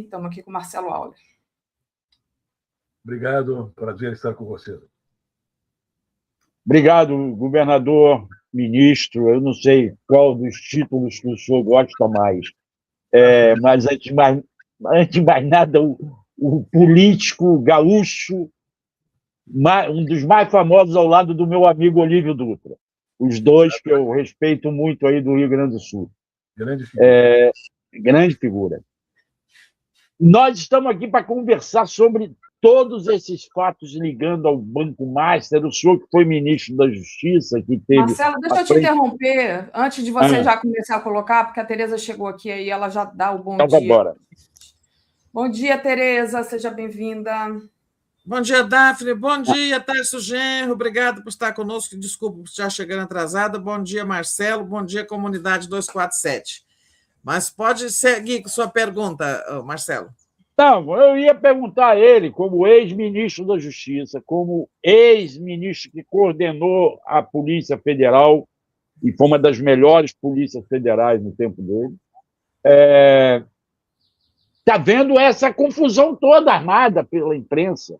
Estamos aqui com o Marcelo Auler. Obrigado, prazer estar com você. Obrigado, governador, ministro. Eu não sei qual dos títulos que o senhor gosta mais, mas, antes de mais nada, o político gaúcho, um dos mais famosos ao lado do meu amigo Olívio Dutra. Os dois que eu respeito muito aí do Rio Grande do Sul. Grande figura. Grande figura. Nós estamos aqui para conversar sobre todos esses fatos ligando ao Banco Master, o senhor que foi ministro da Justiça, que teve... Marcelo, deixa eu te interromper, antes de você já começar a colocar, porque a Tereza chegou aqui e ela já dá o bom dia. Bora. Bom dia, Tereza, seja bem-vinda. Bom dia, Daphne. Bom dia, Tarso Genro. Obrigado por estar conosco. Desculpa por já chegando atrasada. Bom dia, Marcelo. Bom dia, comunidade 247. Mas pode seguir com sua pergunta, Marcelo. Não, eu ia perguntar a ele, como ex-ministro da Justiça, como ex-ministro que coordenou a Polícia Federal, e foi uma das melhores polícias federais no tempo dele, está vendo essa confusão toda armada pela imprensa.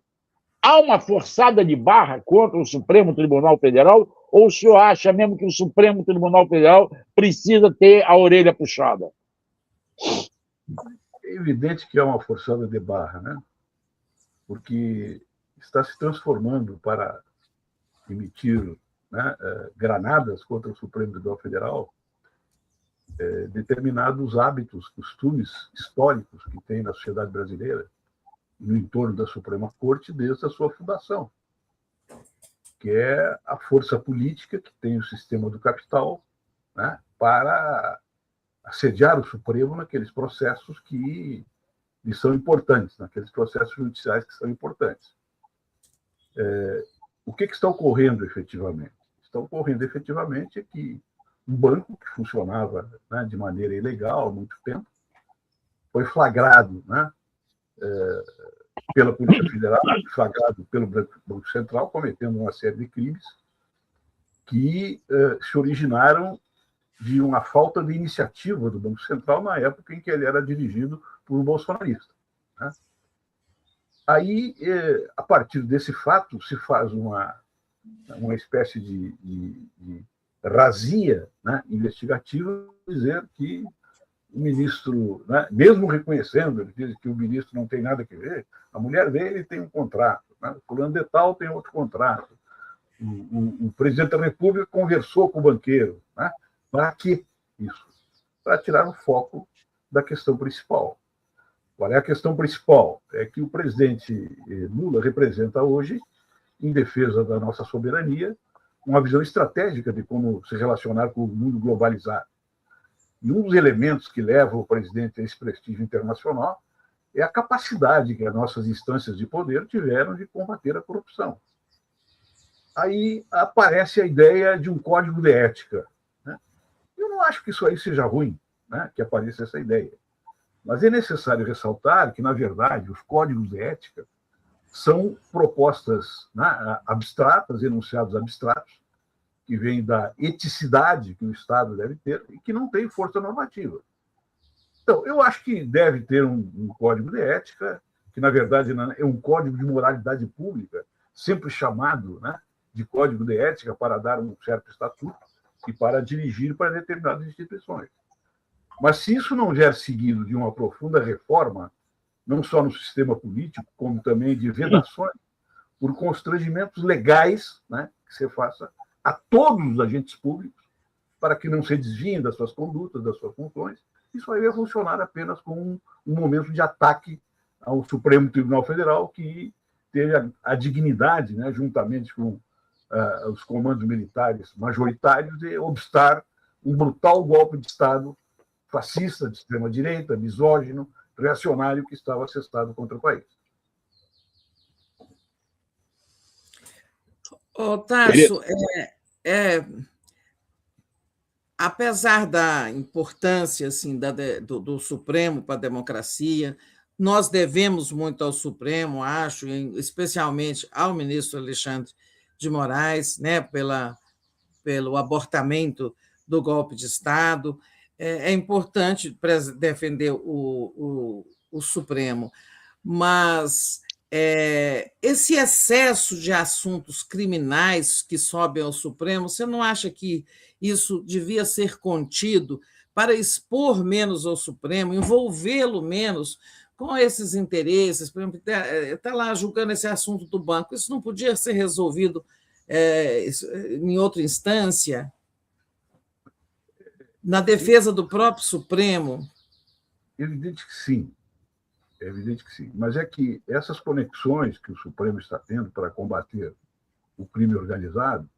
Há uma forçada de barra contra o Supremo Tribunal Federal, ou o senhor acha mesmo que o Supremo Tribunal Federal precisa ter a orelha puxada? É evidente que é uma forçada de barra, né? Porque está se transformando para emitir, né, granadas contra o Supremo Tribunal Federal determinados hábitos, costumes históricos que tem na sociedade brasileira, no entorno da Suprema Corte, desde a sua fundação, que é a força política que tem o sistema do capital, né, para assediar o Supremo naqueles processos que lhe são importantes, naqueles processos judiciais que são importantes. O que está ocorrendo efetivamente? Está ocorrendo efetivamente é que um banco que funcionava, né, de maneira ilegal há muito tempo foi flagrado, né, pela Polícia Federal, flagrado pelo Banco Central, cometendo uma série de crimes que se originaram de uma falta de iniciativa do Banco Central na época em que ele era dirigido por um bolsonarista, né? Aí, a partir desse fato, se faz uma espécie de razia, né, investigativa, dizer que o ministro, né, mesmo reconhecendo, ele diz que o ministro não tem nada a ver, a mulher dele tem um contrato, né, o fulano de tal tem outro contrato, o presidente da República conversou com o banqueiro, né? Para quê isso? Para tirar o foco da questão principal. Qual é a questão principal? É que o presidente Lula representa hoje, em defesa da nossa soberania, uma visão estratégica de como se relacionar com o mundo globalizado. E um dos elementos que levam o presidente a esse prestígio internacional é a capacidade que as nossas instâncias de poder tiveram de combater a corrupção. Aí aparece a ideia de um código de ética. Eu não acho que isso aí seja ruim, né, que apareça essa ideia. Mas é necessário ressaltar que, na verdade, os códigos de ética são propostas, né, abstratas, enunciados abstratos, que vêm da eticidade que o Estado deve ter e que não tem força normativa. Então, eu acho que deve ter um código de ética, que, na verdade, é um código de moralidade pública, sempre chamado, né, de código de ética para dar um certo estatuto e para dirigir para determinadas instituições. Mas se isso não vier seguido de uma profunda reforma, não só no sistema político, como também de vedações, por constrangimentos legais, né, que se faça a todos os agentes públicos, para que não se desviem das suas condutas, das suas funções, isso aí vai funcionar apenas como um momento de ataque ao Supremo Tribunal Federal, que teve a dignidade, né, juntamente com os comandos militares majoritários, de obstar um brutal golpe de Estado fascista, de extrema-direita, misógino, reacionário, que estava assestado contra o país. Tarso, apesar da importância assim, do Supremo para a democracia, nós devemos muito ao Supremo, acho, especialmente ao ministro Alexandre de Moraes, né, pelo abortamento do golpe de Estado. É importante defender o o Supremo, mas esse excesso de assuntos criminais que sobem ao Supremo, você não acha que isso devia ser contido para expor menos ao Supremo, envolvê-lo menos com esses interesses? Por exemplo, está lá julgando esse assunto do banco, isso não podia ser resolvido em outra instância, na defesa do próprio Supremo? Evidente que sim. É evidente que sim. Mas é que essas conexões que o Supremo está tendo para combater o crime organizado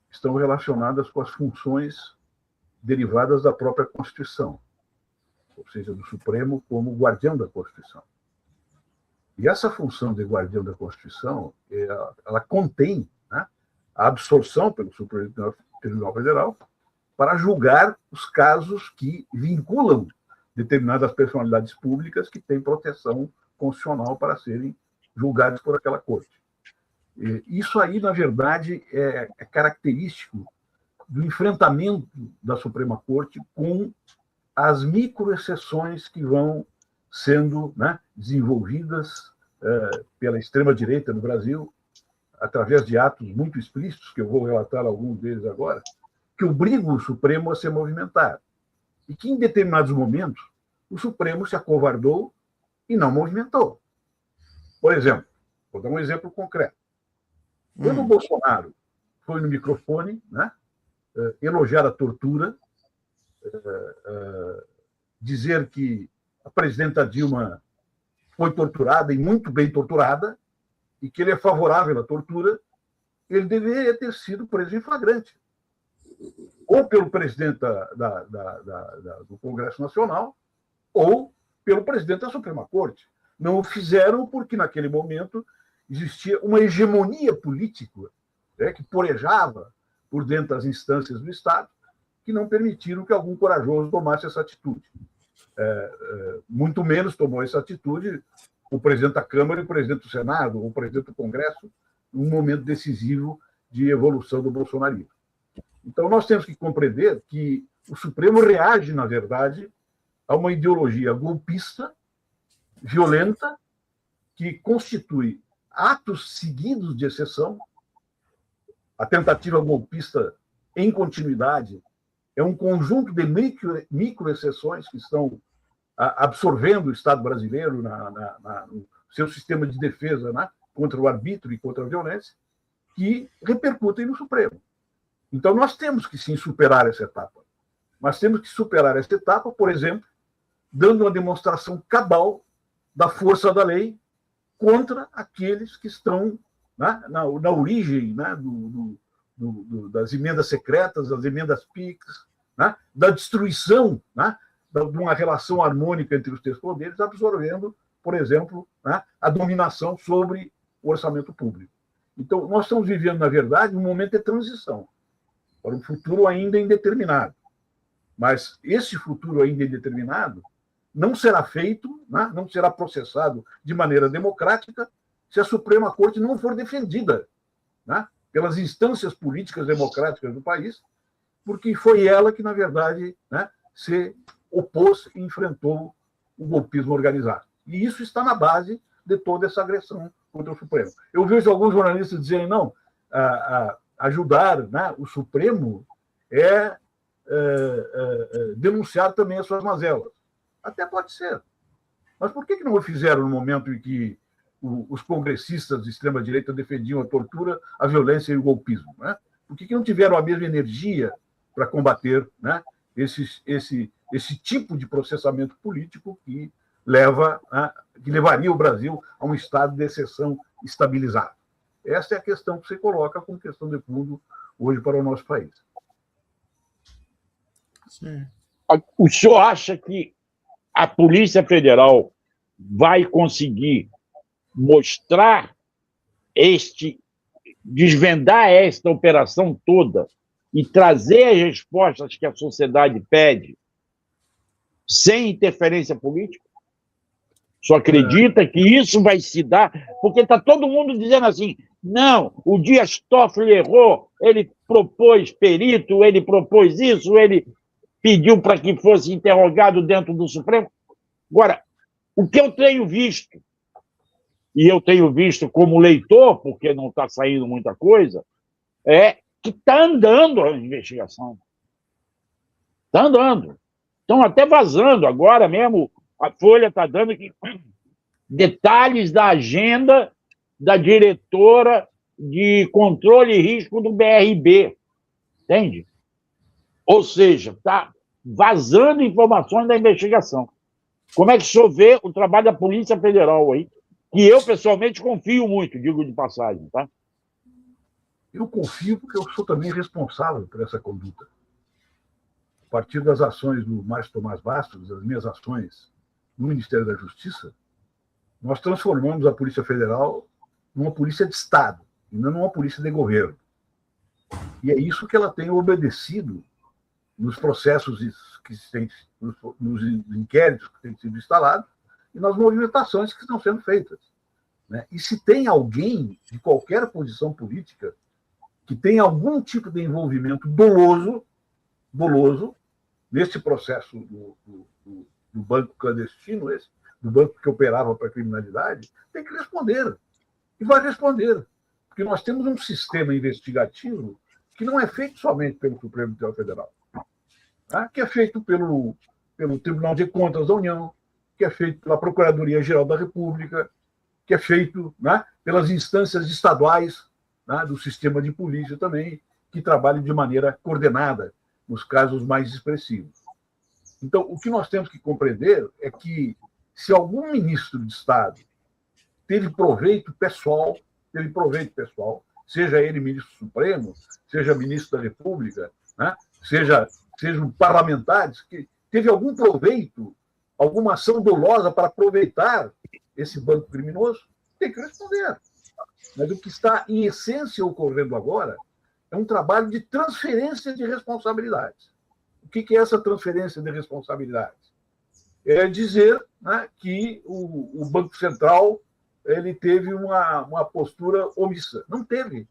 estão relacionadas com as funções derivadas da própria Constituição, ou seja, do Supremo como guardião da Constituição. E essa função de guardião da Constituição, ela contém, né, a absorção pelo Supremo Tribunal Federal para julgar os casos que vinculam determinadas personalidades públicas que têm proteção constitucional para serem julgados por aquela corte. Isso aí, na verdade, é característico do enfrentamento da Suprema Corte com as microexceções que vão sendo, né, desenvolvidas pela extrema-direita no Brasil, através de atos muito explícitos, que eu vou relatar alguns deles agora, que obrigam o Supremo a se movimentar. E que, em determinados momentos, o Supremo se acovardou e não movimentou. Por exemplo, vou dar um exemplo concreto. Quando o Bolsonaro foi no microfone, né, elogiar a tortura, dizer que a presidenta Dilma foi torturada, e muito bem torturada, e que ele é favorável à tortura, ele deveria ter sido preso em flagrante. Ou pelo presidente do Congresso Nacional, ou pelo presidente da Suprema Corte. Não o fizeram porque, naquele momento, existia uma hegemonia política, né, que porejava por dentro das instâncias do Estado, que não permitiram que algum corajoso tomasse essa atitude. Muito menos tomou essa atitude o presidente da Câmara e o presidente do Senado, ou o presidente do Congresso, num momento decisivo de evolução do bolsonarismo. Então, nós temos que compreender que o Supremo reage, na verdade, a uma ideologia golpista, violenta, que constitui atos seguidos de exceção. A tentativa golpista em continuidade é um conjunto de microexceções que estão absorvendo o Estado brasileiro no seu sistema de defesa, né, contra o arbítrio e contra a violência, que repercutem no Supremo. Então, nós temos que, sim, superar essa etapa. Mas temos que superar essa etapa, por exemplo, dando uma demonstração cabal da força da lei contra aqueles que estão, né, na origem, né, das emendas secretas, das emendas PICs, né, da destruição, né, de uma relação harmônica entre os três poderes, absorvendo, por exemplo, né, a dominação sobre o orçamento público. Então, nós estamos vivendo, na verdade, um momento de transição para um futuro ainda indeterminado. Mas esse futuro ainda indeterminado não será feito, né, não será processado de maneira democrática se a Suprema Corte não for defendida, né, pelas instâncias políticas democráticas do país, porque foi ela que, na verdade, né, se opôs e enfrentou o golpismo organizado. E isso está na base de toda essa agressão contra o Supremo. Eu vejo alguns jornalistas dizerem, não, ajudar, né, o Supremo denunciar também as suas mazelas. Até pode ser. Mas por que não o fizeram no momento em que os congressistas de extrema-direita defendiam a tortura, a violência e o golpismo? Né? Por que não tiveram a mesma energia para combater, né, esse tipo de processamento político que levaria o Brasil a um estado de exceção estabilizado? Essa é a questão que você coloca como questão de fundo hoje para o nosso país. Sim. O senhor acha que a Polícia Federal vai conseguir mostrar desvendar esta operação toda e trazer as respostas que a sociedade pede sem interferência política? Só acredita que isso vai se dar? Porque está todo mundo dizendo assim, não, o Dias Toffoli errou, ele propôs perito, ele propôs isso, ele pediu para que fosse interrogado dentro do Supremo. Agora, O que eu tenho visto, e eu tenho visto como leitor, porque não está saindo muita coisa, é que está andando a investigação. Está andando. Estão até vazando. Agora mesmo, a Folha está dando detalhes da agenda da diretora de controle e risco do BRB. Entende? Ou seja, está vazando informações da investigação. Como é que o senhor vê o trabalho da Polícia Federal aí? Que eu, pessoalmente, confio muito, digo de passagem, tá? Eu confio porque eu sou também responsável por essa conduta. A partir das ações do Márcio Tomás Bastos, das minhas ações no Ministério da Justiça, nós transformamos a Polícia Federal numa polícia de Estado, e não numa polícia de governo. E é isso que ela tem obedecido nos processos que têm, nos inquéritos que têm sido instalados e nas movimentações que estão sendo feitas. Né? E se tem alguém de qualquer posição política que tem algum tipo de envolvimento doloso nesse processo do banco clandestino, do banco que operava para a criminalidade, tem que responder. E vai responder. Porque nós temos um sistema investigativo que não é feito somente pelo Supremo Tribunal Federal, tá? Que é feito pelo Tribunal de Contas da União, que é feito pela Procuradoria-Geral da República, que é feito, né, pelas instâncias estaduais, né, do sistema de polícia também, que trabalham de maneira coordenada nos casos mais expressivos. Então, o que nós temos que compreender é que, se algum ministro de Estado teve proveito pessoal, seja ele ministro supremo, seja ministro da República, né, sejam parlamentares, que teve algum proveito, alguma ação dolosa para aproveitar esse banco criminoso, tem que responder. Mas o que está, em essência, ocorrendo agora é um trabalho de transferência de responsabilidades. O que é essa transferência de responsabilidades? É dizer, né, que o Banco Central ele teve uma postura omissa. Não teve.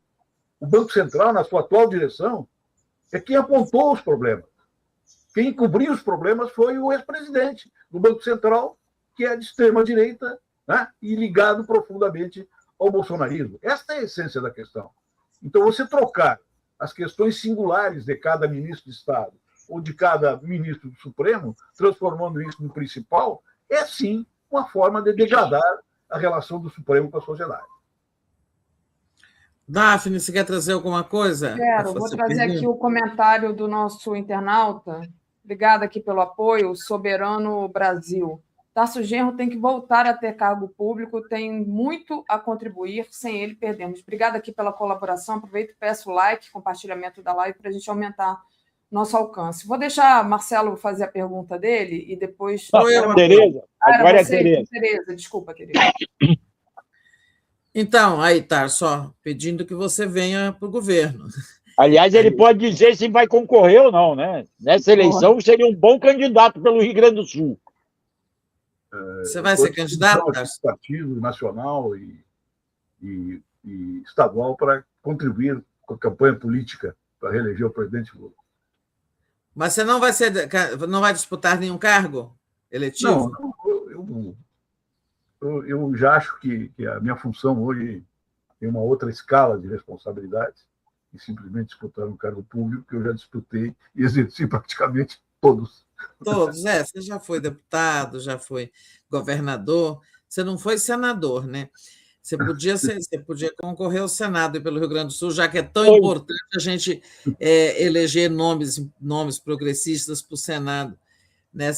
O Banco Central, na sua atual direção, é quem apontou os problemas. Quem encobriu os problemas foi o ex-presidente do Banco Central, que é de extrema-direita, né, e ligado profundamente ao bolsonarismo. Esta é a essência da questão. Então, você trocar as questões singulares de cada ministro de Estado ou de cada ministro do Supremo, transformando isso no principal, é, sim, uma forma de degradar a relação do Supremo com a sociedade. Daphne, você quer trazer alguma coisa? Quero, vou trazer aqui o comentário do nosso internauta. Obrigada aqui pelo apoio, Soberano Brasil. Tarso Genro tem que voltar a ter cargo público, tem muito a contribuir, sem ele perdemos. Obrigada aqui pela colaboração, aproveito e peço like, compartilhamento da live para a gente aumentar nosso alcance. Vou deixar Marcelo fazer a pergunta dele e depois... Tereza, agora é Tereza. Tereza, desculpa, Tereza. Então, aí, Tarso, só pedindo que você venha para o governo. Aliás, ele pode dizer se vai concorrer ou não, né? Nessa eleição seria um bom candidato pelo Rio Grande do Sul. Você vai ser candidato, Tarso? Partido nacional e estadual para contribuir com a campanha política para reeleger o presidente Lula. Mas você não vai disputar nenhum cargo eletivo? Não, eu já acho que a minha função hoje tem uma outra escala de responsabilidades e simplesmente disputar um cargo público que eu já disputei e exerci praticamente todos. Todos, você já foi deputado, já foi governador, você não foi senador, né? Você podia concorrer ao Senado pelo Rio Grande do Sul, já que é tão importante a gente eleger nomes progressistas para o Senado.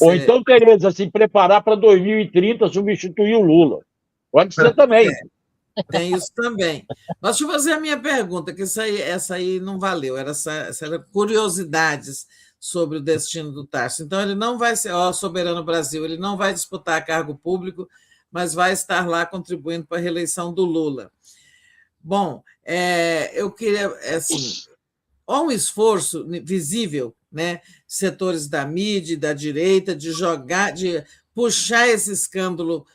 Ou então, Tereza, se preparar para 2030 substituir o Lula. Pode ser também. Tem isso também. Mas deixa eu fazer a minha pergunta, que essa aí não valeu, era curiosidades sobre o destino do Tarso. Então, ele não vai ser Soberano Brasil, ele não vai disputar cargo público, mas vai estar lá contribuindo para a reeleição do Lula. Bom, eu queria, assim, há um esforço visível, né, setores da mídia e da direita, de puxar esse escândalo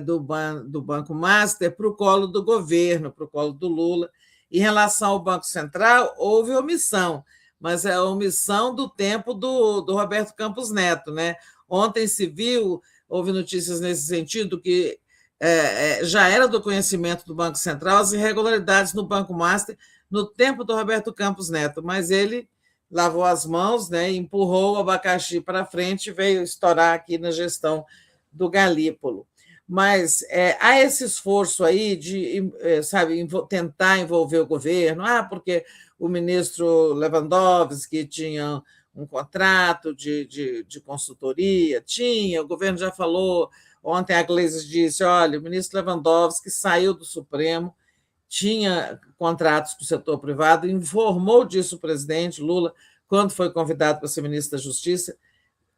do Banco Master para o colo do governo, para o colo do Lula. Em relação ao Banco Central, houve omissão, mas é a omissão do tempo do Roberto Campos Neto, né? Ontem se viu houve notícias nesse sentido, que já era do conhecimento do Banco Central as irregularidades no Banco Master no tempo do Roberto Campos Neto, mas ele lavou as mãos, né, empurrou o abacaxi para frente e veio estourar aqui na gestão do Galípolo. Mas há esse esforço aí de, sabe, tentar envolver o governo, porque o ministro Lewandowski tinha um contrato de consultoria, o governo já falou, ontem a Gleisi disse, olha, o ministro Lewandowski saiu do Supremo, tinha contratos com o setor privado, informou disso o presidente Lula quando foi convidado para ser ministro da Justiça,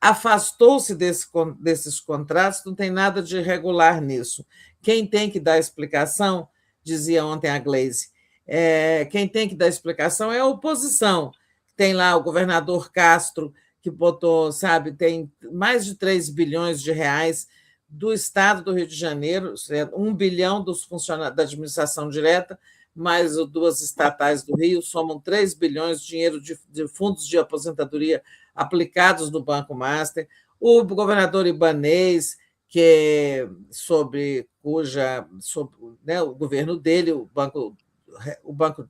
afastou-se desses contratos, não tem nada de irregular nisso. Quem tem que dar explicação, dizia ontem a Gleisi, quem tem que dar explicação é a oposição. Tem lá o governador Castro, que botou, sabe, tem mais de 3 bilhões de reais do Estado do Rio de Janeiro, 1 bilhão dos funcionários da administração direta, mais duas estatais do Rio, somam 3 bilhões de dinheiro de fundos de aposentadoria aplicados no Banco Master. O governador Ibanez, que sobre né, o governo dele, o banco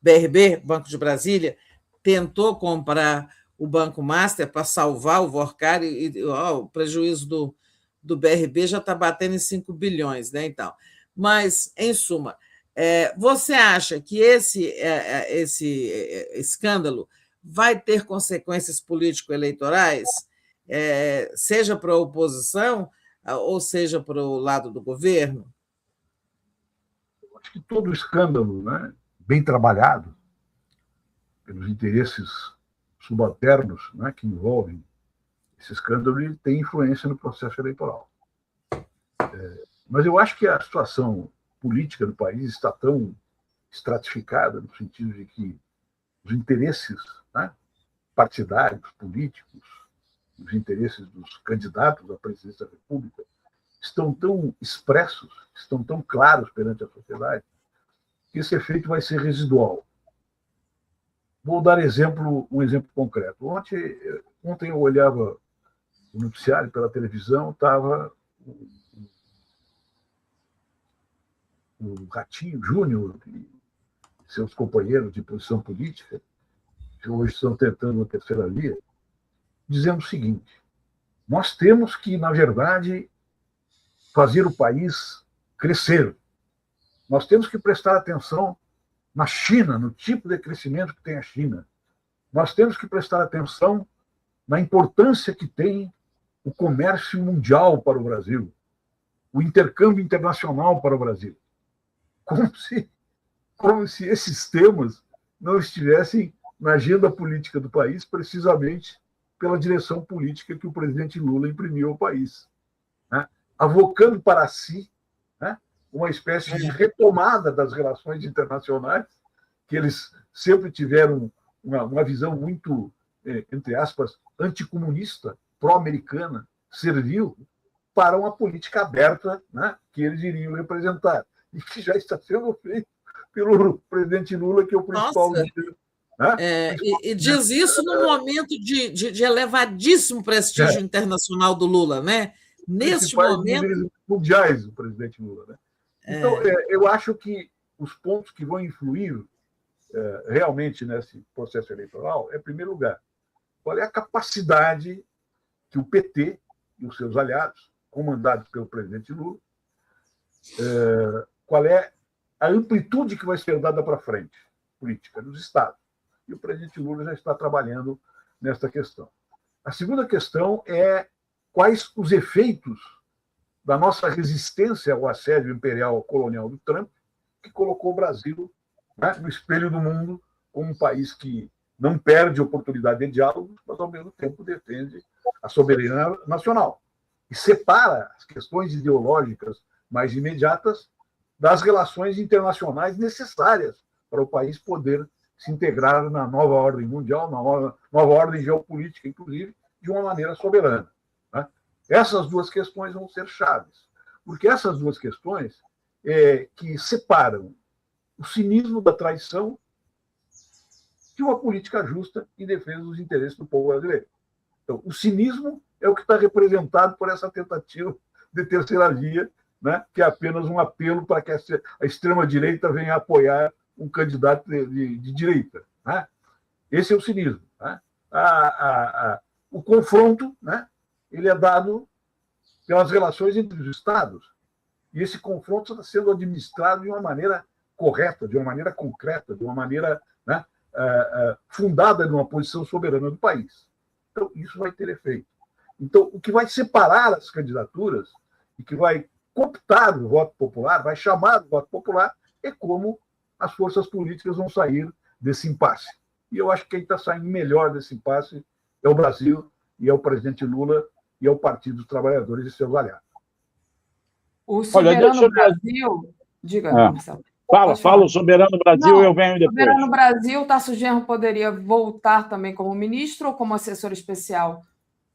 BRB, Banco de Brasília, tentou comprar o Banco Master para salvar o Vorcar e o prejuízo do BRB já está batendo em 5 bilhões, né? Então, mas, em suma, você acha que esse escândalo vai ter consequências político-eleitorais, seja para a oposição ou seja para o lado do governo? Eu acho que todo escândalo, né, bem trabalhado, pelos interesses subalternos, né, que envolvem esse escândalo, ele tem influência no processo eleitoral. Mas eu acho que a situação política do país está tão estratificada, no sentido de que os interesses, né, partidários, políticos, os interesses dos candidatos à presidência da República estão tão expressos, estão tão claros perante a sociedade, que esse efeito vai ser residual. Vou dar um exemplo concreto. Ontem eu olhava o noticiário pela televisão, estava o Ratinho Júnior e seus companheiros de posição política, que hoje estão tentando uma terceira via, dizendo o seguinte: nós temos que, na verdade, fazer o país crescer. Nós temos que prestar atenção na China, no tipo de crescimento que tem a China. Nós temos que prestar atenção na importância que tem o comércio mundial para o Brasil, o intercâmbio internacional para o Brasil. Como se esses temas não estivessem na agenda política do país, precisamente pela direção política que o presidente Lula imprimiu ao país, né? Avocando para si, né, uma espécie de retomada das relações internacionais, que eles sempre tiveram uma visão muito, entre aspas, anticomunista, pró-americana, servil, para uma política aberta, né, que eles iriam representar, e que já está sendo feito pelo presidente Lula, que é o principal... E diz isso num momento de elevadíssimo prestígio internacional do Lula, né? Neste momento... mundiais, o presidente Lula, né? Então, eu acho que os pontos que vão influir realmente nesse processo eleitoral é, em primeiro lugar, qual é a capacidade que o PT e os seus aliados, comandados pelo presidente Lula, qual é a amplitude que vai ser dada para frente, política, nos estados. E o presidente Lula já está trabalhando nesta questão. A segunda questão é quais os efeitos da nossa resistência ao assédio imperial colonial do Trump, que colocou o Brasil, né, no espelho do mundo, como um país que não perde oportunidade de diálogo, mas, ao mesmo tempo, defende a soberania nacional. E separa as questões ideológicas mais imediatas das relações internacionais necessárias para o país poder se integrar na nova ordem mundial, na nova ordem geopolítica, inclusive, de uma maneira soberana, né? Essas duas questões vão ser chaves, porque essas duas questões que separam o cinismo da traição de uma política justa em defesa dos interesses do povo brasileiro. Então, o cinismo é o que está representado por essa tentativa de terceira via, né, que é apenas um apelo para que a extrema-direita venha apoiar um candidato de direita. Né? Esse é o cinismo. Né? O confronto, né, ele é dado pelas relações entre os Estados, e esse confronto está sendo administrado de uma maneira correta, de uma maneira concreta, de uma maneira, né, fundada numa posição soberana do país. Então, isso vai ter efeito. Então, o que vai separar as candidaturas e que vai cooptar o voto popular, vai chamar o voto popular, é como as forças políticas vão sair desse impasse. E eu acho que quem está saindo melhor desse impasse é o Brasil, e é o presidente Lula, e é o Partido dos Trabalhadores e seus aliados. O Soberano Brasil... Diga, Marcelo. Fala o Soberano Brasil, eu venho depois. O Soberano Brasil, Tarso Genro poderia voltar também como ministro ou como assessor especial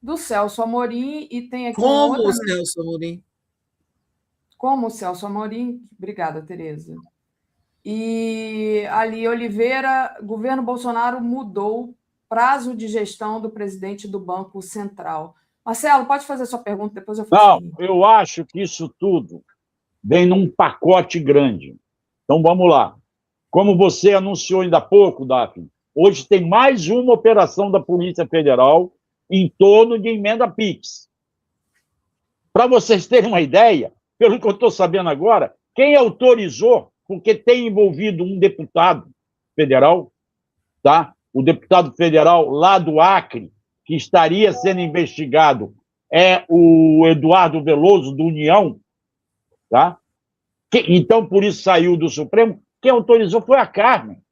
do Celso Amorim, e tem aqui como o Celso Amorim. Como o Celso Amorim. Obrigada, Tereza. E ali, Oliveira, governo Bolsonaro mudou prazo de gestão do presidente do Banco Central. Marcelo, pode fazer sua pergunta, depois eu faço. Não, eu acho que isso tudo vem num pacote grande. Então, vamos lá. Como você anunciou ainda há pouco, Daphne, hoje tem mais uma operação da Polícia Federal em torno de emenda PIX. Para vocês terem uma ideia, pelo que eu estou sabendo agora, quem autorizou, porque tem envolvido um deputado federal, tá? O deputado federal lá do Acre, que estaria sendo investigado, é o Eduardo Veloso, do União, tá? Então, por isso saiu do Supremo. Quem autorizou foi a Carmen.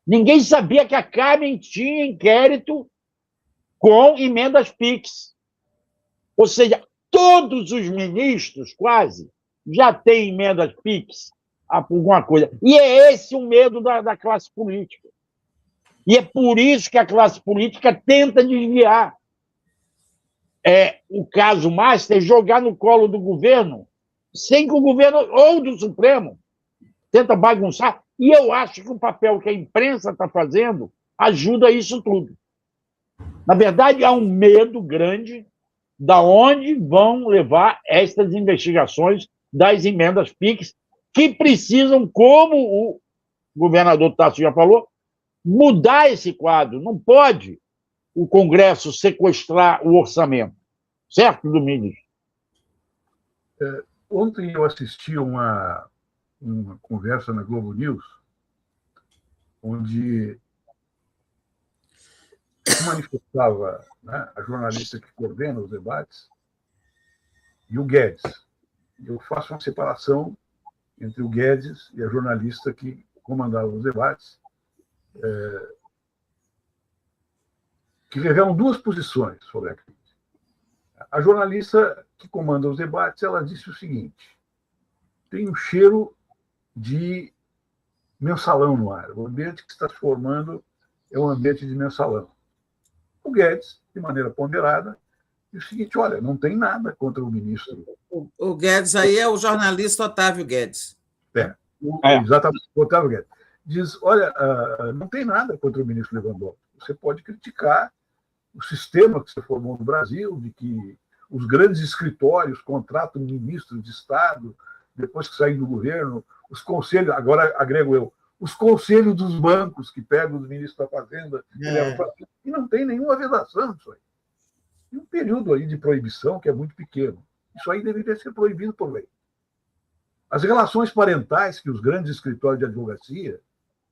Ninguém sabia que a Carmen tinha inquérito com emendas PIX. Ou seja, todos os ministros, quase, já têm emendas PIX por alguma coisa. E é esse o medo da classe política. E é por isso que a classe política tenta desviar. O caso Master é jogar no colo do governo, sem que o governo, ou do Supremo, tenta bagunçar. E eu acho que o papel que a imprensa está fazendo ajuda isso tudo. Na verdade, há um medo grande da onde vão levar estas investigações das emendas PIX, que precisam, como o governador Tasso já falou, mudar esse quadro. Não pode o Congresso sequestrar o orçamento. Certo, Domingos? Ontem eu assisti uma conversa na Globo News, onde se manifestava, né, a jornalista que coordena os debates e o Guedes. Eu faço uma separação entre o Guedes e a jornalista que comandava os debates, que revelam duas posições sobre a crise. A jornalista que comanda os debates, ela disse o seguinte: tem um cheiro de mensalão no ar. O ambiente que está se formando é um ambiente de mensalão. O Guedes, de maneira ponderada, disse o seguinte: olha, não tem nada contra o ministro. O Guedes aí é o jornalista Otávio Guedes. Exatamente, o Otávio Guedes. Diz, olha, não tem nada contra o ministro Lewandowski. Você pode criticar o sistema que se formou no Brasil, de que os grandes escritórios contratam ministros de Estado, depois que saem do governo, os conselhos, agora agrego eu, os conselhos dos bancos que pegam os ministros da Fazenda, e não tem nenhuma vedação disso aí. E um período aí de proibição que é muito pequeno. Isso aí deveria ser proibido por lei. As relações parentais que os grandes escritórios de advocacia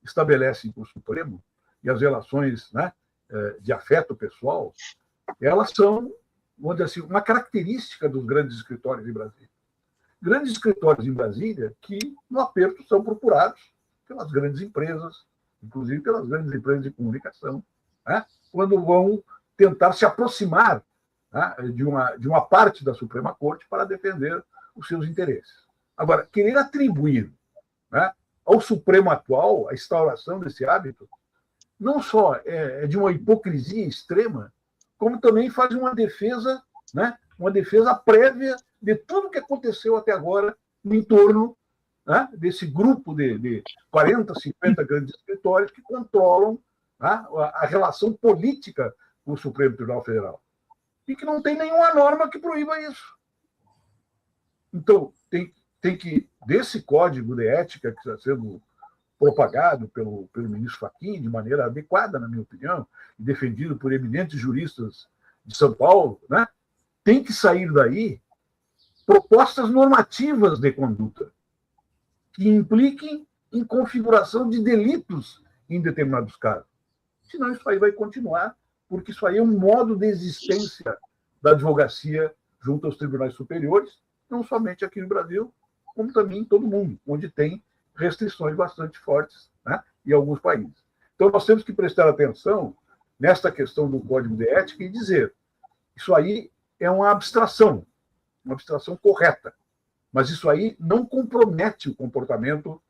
estabelecem com o Supremo, e as relações, né, de afeto pessoal, elas são, vamos dizer assim, uma característica dos grandes escritórios em Brasília. Grandes escritórios em Brasília que, no aperto, são procurados pelas grandes empresas, inclusive pelas grandes empresas de comunicação, né, quando vão tentar se aproximar, né, de uma parte da Suprema Corte para defender os seus interesses. Agora, querer atribuir, né, ao Supremo atual a instauração desse hábito não só é de uma hipocrisia extrema, como também faz uma defesa, né, uma defesa prévia de tudo que aconteceu até agora no entorno, né, desse grupo de 40, 50 grandes escritórios que controlam, né, a relação política com o Supremo Tribunal Federal. e que não tem nenhuma norma que proíba isso. Então, tem que, desse código de ética que está sendo propagado pelo ministro Fachin de maneira adequada, na minha opinião, e defendido por eminentes juristas de São Paulo, né? Tem que sair daí propostas normativas de conduta que impliquem em configuração de delitos em determinados casos. Senão isso aí vai continuar, porque isso aí é um modo de existência da advocacia junto aos tribunais superiores, não somente aqui no Brasil, como também em todo o mundo, onde tem restrições bastante fortes, né, em alguns países. Então, nós temos que prestar atenção nesta questão do Código de Ética e dizer isso aí é uma abstração correta, mas isso aí não compromete o comportamento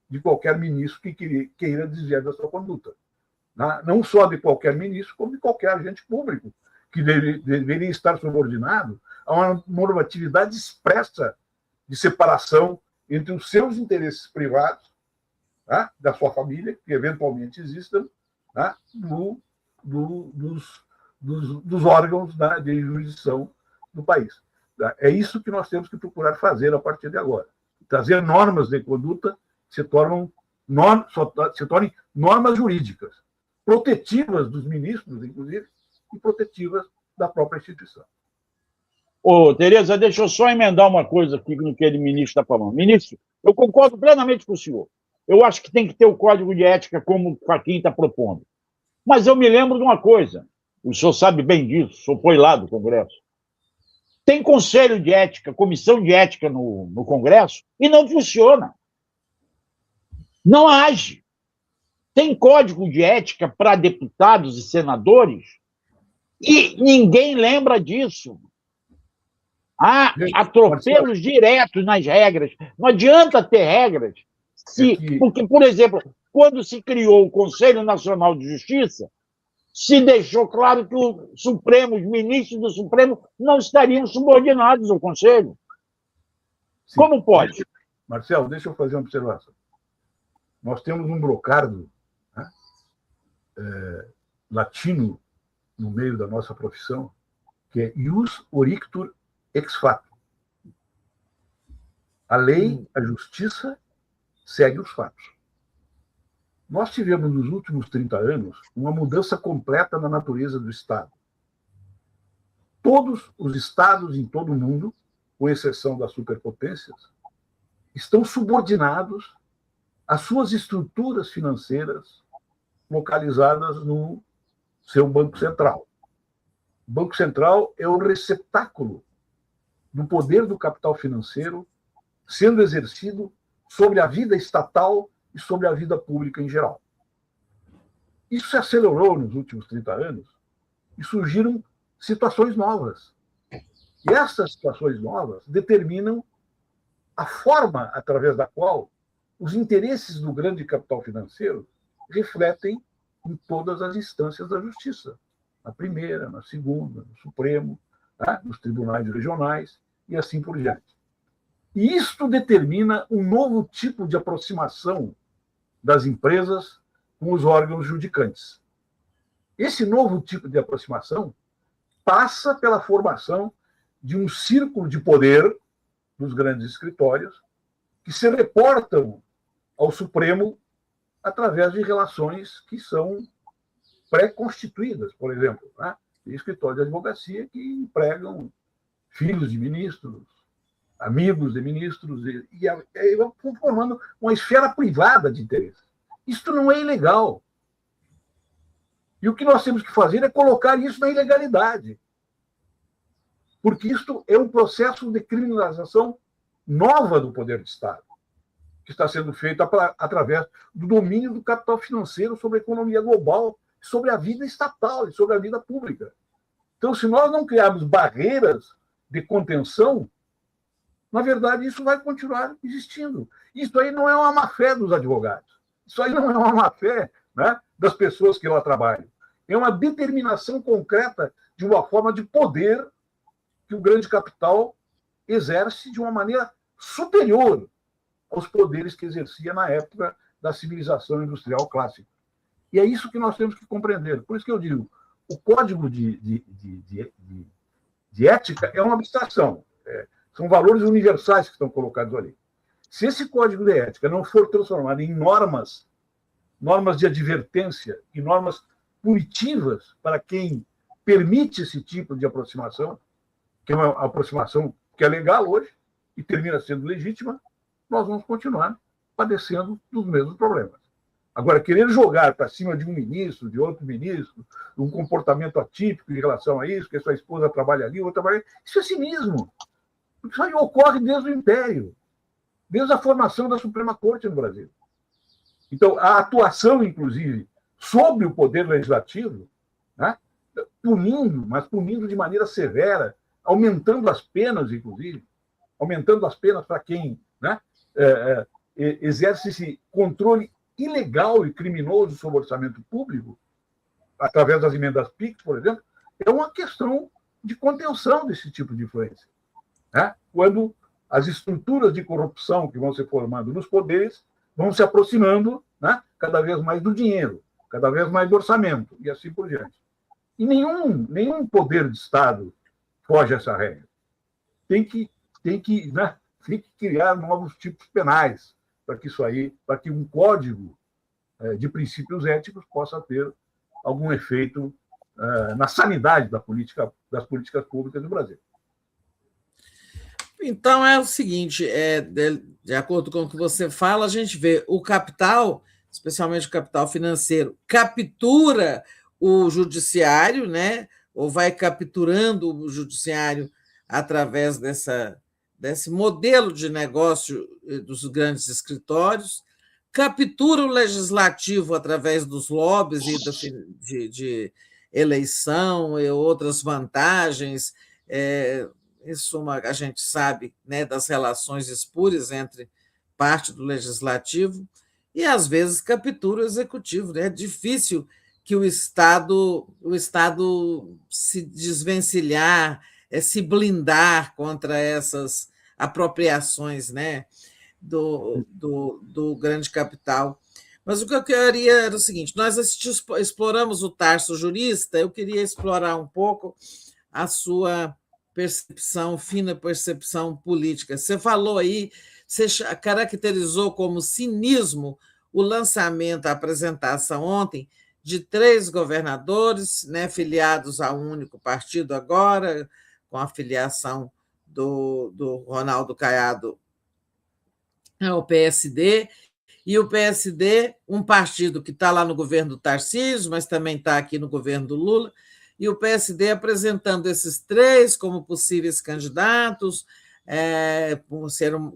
de qualquer ministro que queira desviar da sua conduta. Não só de qualquer ministro, como de qualquer agente público, que deveria estar subordinado a uma normatividade expressa de separação entre os seus interesses privados, tá, da sua família, que eventualmente existam, tá, dos órgãos, tá, de jurisdição do país. Tá? É isso que nós temos que procurar fazer a partir de agora. Trazer normas de conduta que se tornem normas jurídicas, protetivas dos ministros, inclusive, e protetivas da própria instituição. Ô, Tereza, deixa eu só emendar uma coisa aqui no que o ministro está falando. Ministro, eu concordo plenamente com o senhor. Eu acho que tem que ter o código de ética como o Fachin está propondo. Mas eu me lembro de uma coisa, o senhor sabe bem disso, o senhor foi lá do Congresso. Tem conselho de ética, comissão de ética no Congresso, e não funciona. Não age. Tem código de ética para deputados e senadores e ninguém lembra disso. Há atropelos diretos nas regras. Não adianta ter regras. Porque, por exemplo, quando se criou o Conselho Nacional de Justiça, se deixou claro que os ministros do Supremo não estariam subordinados ao Conselho. Sim. Como pode? Marcelo, deixa eu fazer uma observação. Nós temos um brocardo, né, latino no meio da nossa profissão, que é ius orictur ex fato. A lei, a justiça, segue os fatos. Nós tivemos, nos últimos 30 anos, uma mudança completa na natureza do Estado. Todos os Estados em todo o mundo, com exceção das superpotências, estão subordinados às suas estruturas financeiras localizadas no seu Banco Central. O Banco Central é o receptáculo do poder do capital financeiro sendo exercido sobre a vida estatal e sobre a vida pública em geral. Isso se acelerou nos últimos 30 anos e surgiram situações novas. E essas situações novas determinam a forma através da qual os interesses do grande capital financeiro refletem em todas as instâncias da justiça. Na primeira, na segunda, no Supremo, tá? Nos tribunais regionais e assim por diante. E isto determina um novo tipo de aproximação das empresas com os órgãos judicantes. Esse novo tipo de aproximação passa pela formação de um círculo de poder dos grandes escritórios que se reportam ao Supremo através de relações que são pré-constituídas, por exemplo, né? Tem escritórios de advocacia que empregam filhos de ministros, amigos de ministros, e vão formando uma esfera privada de interesse. Isto não é ilegal. E o que nós temos que fazer é colocar isso na ilegalidade. Porque isto é um processo de criminalização nova do poder de Estado, que está sendo feito através do domínio do capital financeiro sobre a economia global, sobre a vida estatal e sobre a vida pública. Então, se nós não criarmos barreiras de contenção, na verdade, isso vai continuar existindo. Isso aí não é uma má-fé dos advogados. Isso aí não é uma má-fé, né, das pessoas que lá trabalham. É uma determinação concreta de uma forma de poder que o grande capital exerce de uma maneira superior aos poderes que exercia na época da civilização industrial clássica. E é isso que nós temos que compreender. Por isso que eu digo, o código de de ética é uma abstração. São valores universais que estão colocados ali. Se esse código de ética não for transformado em normas de advertência e normas punitivas para quem permite esse tipo de aproximação, que é uma aproximação que é legal hoje e termina sendo legítima, nós vamos continuar padecendo dos mesmos problemas. Agora, querer jogar para cima de um ministro, de outro ministro, um comportamento atípico em relação a isso, que a sua esposa trabalha ali, outra trabalha ali, isso é cinismo. Isso aí ocorre desde o Império, desde a formação da Suprema Corte no Brasil. Então, a atuação, inclusive, sobre o poder legislativo, né, punindo, mas punindo de maneira severa, aumentando as penas, inclusive, aumentando as penas para quem, né, exerce esse controle ilegal e criminoso sobre o orçamento público, através das emendas PIX, por exemplo, é uma questão de contenção desse tipo de influência. Né? Quando as estruturas de corrupção que vão se formando nos poderes vão se aproximando, né, cada vez mais do dinheiro, cada vez mais do orçamento, e assim por diante. E nenhum poder de Estado foge a essa regra. Tem que criar novos tipos penais para que isso aí, para que um código de princípios éticos possa ter algum efeito na sanidade das políticas públicas do Brasil. Então, é o seguinte, de acordo com o que você fala, a gente vê o capital, especialmente o capital financeiro, captura o judiciário, né? Ou vai capturando o judiciário através desse modelo de negócio dos grandes escritórios, captura o legislativo através dos lobbies e de eleição e outras vantagens. Em suma, a gente sabe, né, das relações espúrias entre parte do legislativo e, às vezes, captura o executivo. Né? É difícil que o Estado se desvencilhar, se blindar contra essas apropriações, né, do grande capital. Mas o que eu queria era o seguinte: nós exploramos o Tarso jurista, eu queria explorar um pouco a sua percepção, fina percepção política. Você falou aí, você caracterizou como cinismo o lançamento, a apresentação ontem de 3 governadores, né, filiados a um único partido agora, com a filiação do Ronaldo Caiado ao PSD, e o PSD, um partido que está lá no governo do Tarcísio, mas também está aqui no governo do Lula, e o PSD apresentando esses 3 como possíveis candidatos,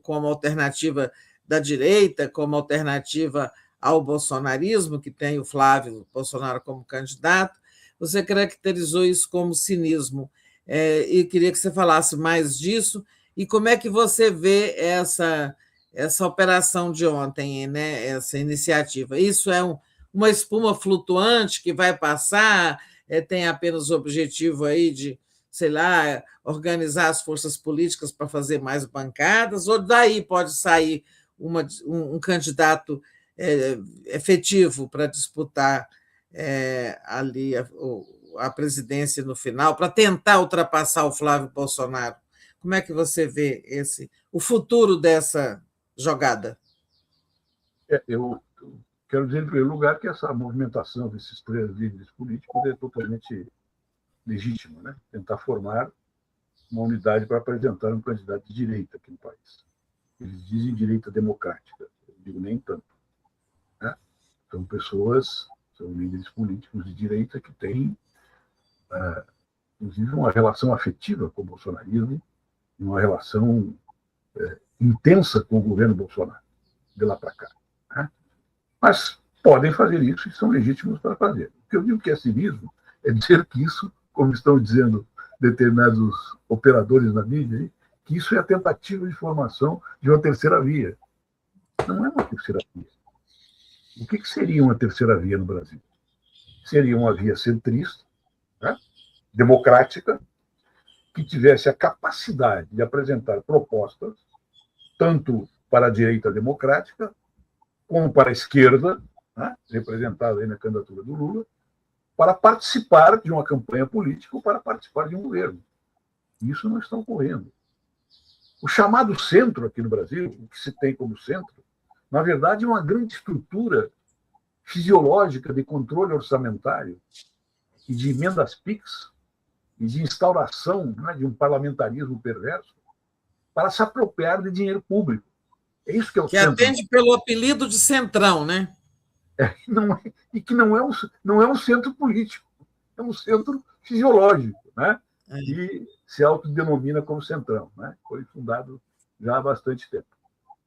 como alternativa da direita, como alternativa ao bolsonarismo, que tem o Flávio Bolsonaro como candidato. Você caracterizou isso como cinismo, e queria que você falasse mais disso, e como é que você vê essa operação de ontem, né? Essa iniciativa. Isso é uma espuma flutuante que vai passar, tem apenas o objetivo aí de, sei lá, organizar as forças políticas para fazer mais bancadas, ou daí pode sair um candidato efetivo para disputar ali a presidência no final, para tentar ultrapassar o Flávio Bolsonaro. Como é que você vê o futuro dessa jogada? Eu quero dizer, em primeiro lugar, que essa movimentação desses 3 líderes políticos é totalmente legítima, né? Tentar formar uma unidade para apresentar um candidato de direita aqui no país. Eles dizem direita democrática, eu digo nem tanto. Né? São líderes políticos de direita que têm, inclusive, uma relação afetiva com o bolsonarismo, uma relação intensa com o governo Bolsonaro, de lá para cá. Né? Mas podem fazer isso e são legítimos para fazer. O que eu digo que é cinismo é dizer que isso, como estão dizendo determinados operadores na mídia, que isso é a tentativa de formação de uma terceira via. Não é uma terceira via. O que seria uma terceira via no Brasil? Seria uma via centrista, né? Democrática, que tivesse a capacidade de apresentar propostas tanto para a direita democrática como para a esquerda, né, representada aí na candidatura do Lula, para participar de uma campanha política ou para participar de um governo. Isso não está ocorrendo. O chamado centro aqui no Brasil, o que se tem como centro, na verdade é uma grande estrutura fisiológica de controle orçamentário e de emendas PIX e de instauração, né, de um parlamentarismo perverso para se apropriar de dinheiro público. É isso que é o centro. Que atende pelo apelido de centrão, né? E que não é um centro político, é um centro fisiológico, né? E se autodenomina como centrão, né? Foi fundado já há bastante tempo.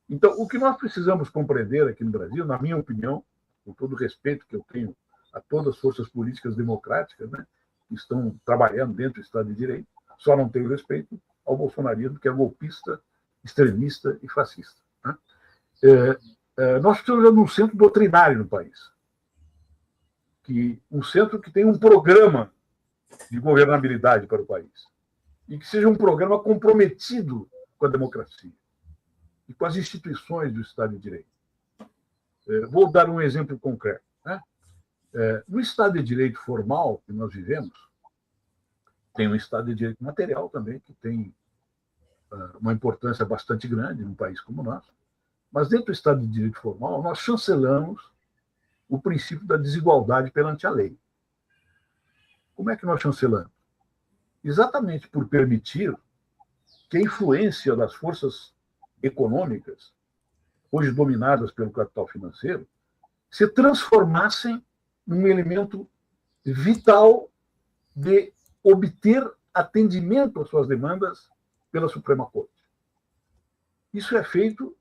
Então, o que nós precisamos compreender aqui no Brasil, na minha opinião, com todo o respeito que eu tenho a todas as forças políticas democráticas, né, que estão trabalhando dentro do Estado de Direito, só não tenho respeito ao bolsonarismo, que é golpista, extremista e fascista. Né? Nós precisamos de um centro doutrinário no país, um centro que tenha um programa de governabilidade para o país e que seja um programa comprometido com a democracia e com as instituições do Estado de Direito. Vou dar um exemplo concreto. Né? No Estado de Direito formal que nós vivemos, tem um Estado de Direito material também, que tem uma importância bastante grande num país como o nosso, mas dentro do Estado de Direito formal, nós chancelamos o princípio da desigualdade perante a lei. Como é que nós chancelamos? Exatamente por permitir que a influência das forças econômicas, hoje dominadas pelo capital financeiro, se transformassem num elemento vital de obter atendimento às suas demandas pela Suprema Corte. Isso é feito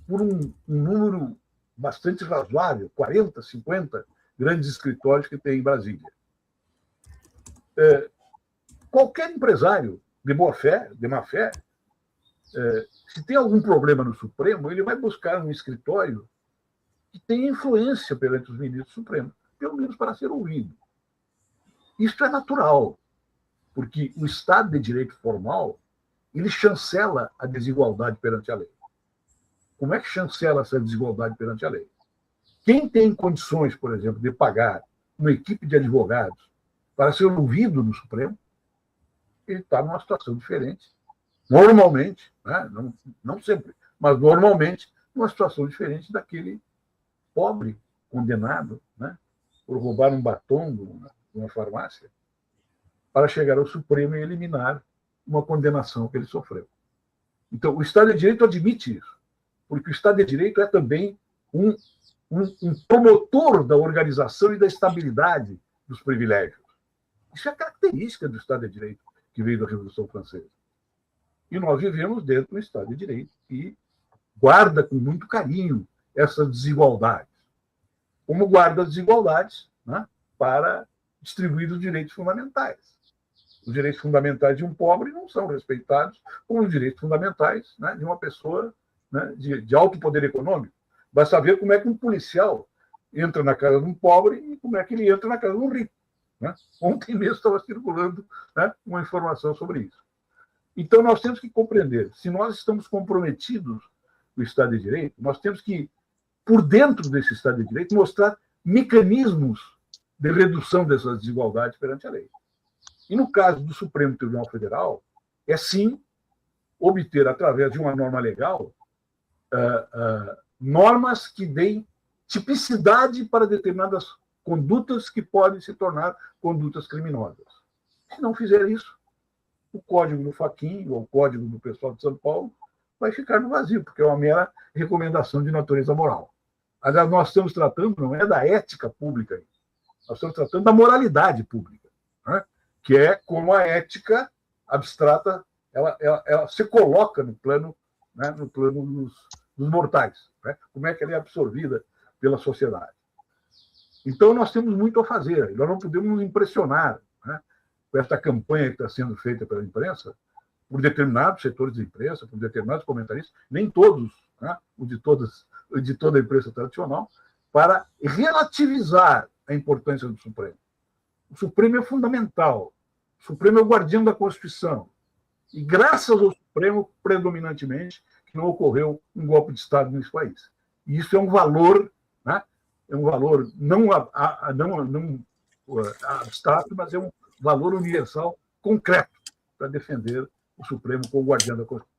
por um número bastante razoável, 40, 50 grandes escritórios que tem em Brasília. Qualquer empresário de boa fé, de má fé, se tem algum problema no Supremo, ele vai buscar um escritório que tenha influência perante os ministros do Supremo, pelo menos para ser ouvido. Isso é natural, porque o Estado de Direito formal ele chancela a desigualdade perante a lei. Como é que chancela essa desigualdade perante a lei? Quem tem condições, por exemplo, de pagar uma equipe de advogados para ser ouvido no Supremo, ele está numa situação diferente. Normalmente, né? Não sempre, mas normalmente, numa situação diferente daquele pobre condenado, né? Por roubar um batom de uma farmácia para chegar ao Supremo e eliminar uma condenação que ele sofreu. Então, o Estado de Direito admite isso, porque o Estado de Direito é também um promotor da organização e da estabilidade dos privilégios. Isso é característica do Estado de Direito que veio da Revolução Francesa. E nós vivemos dentro do Estado de Direito que guarda com muito carinho essas desigualdades. Como guarda as desigualdades, né, para distribuir os direitos fundamentais. Os direitos fundamentais de um pobre não são respeitados como os direitos fundamentais, né, de uma pessoa, né, de alto poder econômico. Basta ver como é que um policial entra na casa de um pobre e como é que ele entra na casa de um rico. Né? Ontem mesmo estava circulando, né, uma informação sobre isso. Então, nós temos que compreender, se nós estamos comprometidos com o Estado de Direito, nós temos que, por dentro desse Estado de Direito, mostrar mecanismos de redução dessas desigualdades perante a lei. E no caso do Supremo Tribunal Federal, é sim obter, através de uma norma legal, normas que deem tipicidade para determinadas condutas que podem se tornar condutas criminosas. Se não fizer isso, o código do Fachin, ou o código do pessoal de São Paulo, vai ficar no vazio, porque é uma mera recomendação de natureza moral. Aliás, nós estamos tratando, não é da ética pública, nós estamos tratando da moralidade pública, né? Que é como a ética abstrata ela se coloca no plano, né, no plano dos mortais, né? Como é que ela é absorvida pela sociedade. Então, nós temos muito a fazer, nós não podemos nos impressionar, né, com esta campanha que está sendo feita pela imprensa, por determinados setores de imprensa, por determinados comentaristas, nem todos, né, de toda a imprensa tradicional, para relativizar a importância do Supremo. O Supremo é fundamental, o Supremo é o guardião da Constituição, e graças ao Supremo, predominantemente, que não ocorreu um golpe de Estado nesse país. E isso é um valor, né, é um valor não abstrato, mas é um valor universal concreto. para defender o Supremo como guardião da Constituição.